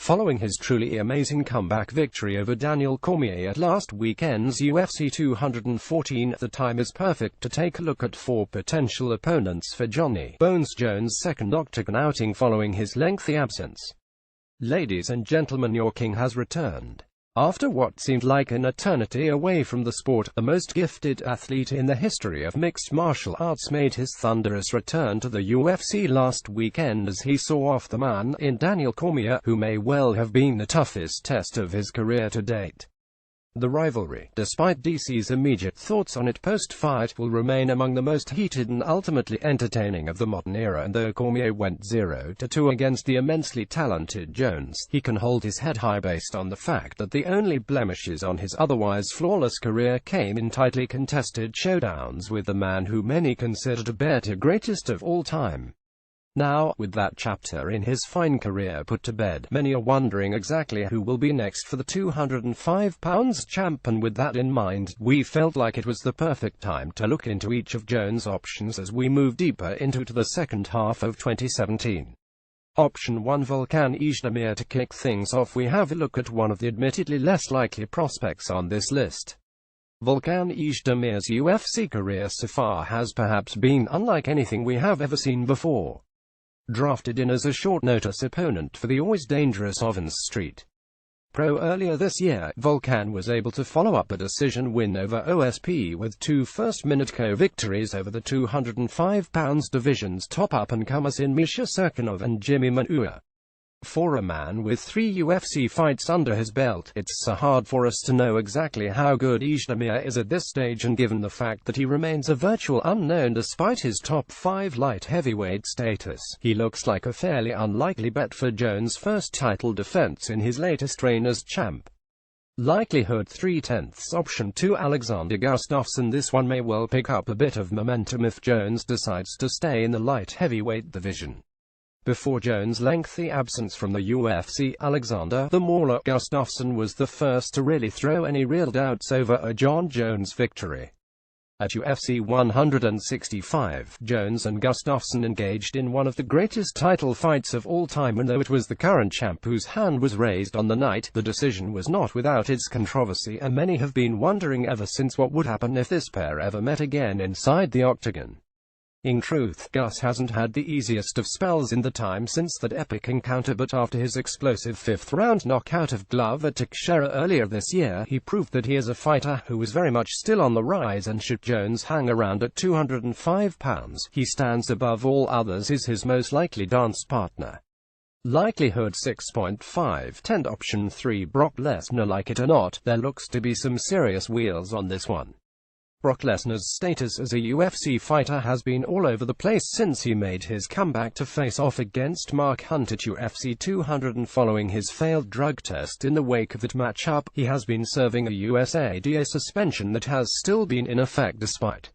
Following his truly amazing comeback victory over Daniel Cormier at last weekend's UFC 214, the time is perfect to take a look at 4 potential opponents for Johnny Bones Jones' second octagon outing following his lengthy absence. Ladies and gentlemen, your king has returned. After what seemed like an eternity away from the sport, the most gifted athlete in the history of mixed martial arts made his thunderous return to the UFC last weekend as he saw off the man in Daniel Cormier, who may well have been the toughest test of his career to date. The rivalry, despite DC's immediate thoughts on it post-fight, will remain among the most heated and ultimately entertaining of the modern era, and though Cormier went 0-2 against the immensely talented Jones, he can hold his head high based on the fact that the only blemishes on his otherwise flawless career came in tightly contested showdowns with the man who many consider to be the greatest of all time. Now, with that chapter in his fine career put to bed, many are wondering exactly who will be next for the 205 pounds champ, and with that in mind, we felt like it was the perfect time to look into each of Jones' options as we move deeper into the second half of 2017. Option 1: Volkan Oezdemir. To kick things off, we have a look at one of the admittedly less likely prospects on this list. Volkan Oezdemir's UFC career so far has perhaps been unlike anything we have ever seen before. Drafted in as a short-notice opponent for the always dangerous Ovens Street Pro earlier this year, Volkan was able to follow up a decision win over OSP with 2 first-minute victories over the 205 pounds division's top up-and-comers in Misha Serkinov and Jimmy Manuwa. For a man with 3 UFC fights under his belt, it's so hard for us to know exactly how good Oezdemir is at this stage, and given the fact that he remains a virtual unknown despite his top 5 light heavyweight status, he looks like a fairly unlikely bet for Jones' first title defense in his latest reign as champ. Likelihood 3/10. Option 2: Alexander Gustafsson. This one may well pick up a bit of momentum if Jones decides to stay in the light heavyweight division. Before Jones' lengthy absence from the UFC, Alexander "the Mauler" Gustafsson was the first to really throw any real doubts over a Jon Jones victory. At UFC 165, Jones and Gustafsson engaged in one of the greatest title fights of all time, and though it was the current champ whose hand was raised on the night, the decision was not without its controversy, and many have been wondering ever since what would happen if this pair ever met again inside the octagon. In truth, Gus hasn't had the easiest of spells in the time since that epic encounter, but after his explosive 5th-round knockout of Glover Teixeira earlier this year, he proved that he is a fighter who is very much still on the rise, and should Jones hang around at 205 pounds, he stands above all others as his most likely dance partner. Likelihood 6.5/10. Option 3: Brock Lesnar. Like it or not, there looks to be some serious wheels on this one. Brock Lesnar's status as a UFC fighter has been all over the place since he made his comeback to face off against Mark Hunt at UFC 200, and following his failed drug test in the wake of that matchup, he has been serving a USADA suspension that has still been in effect despite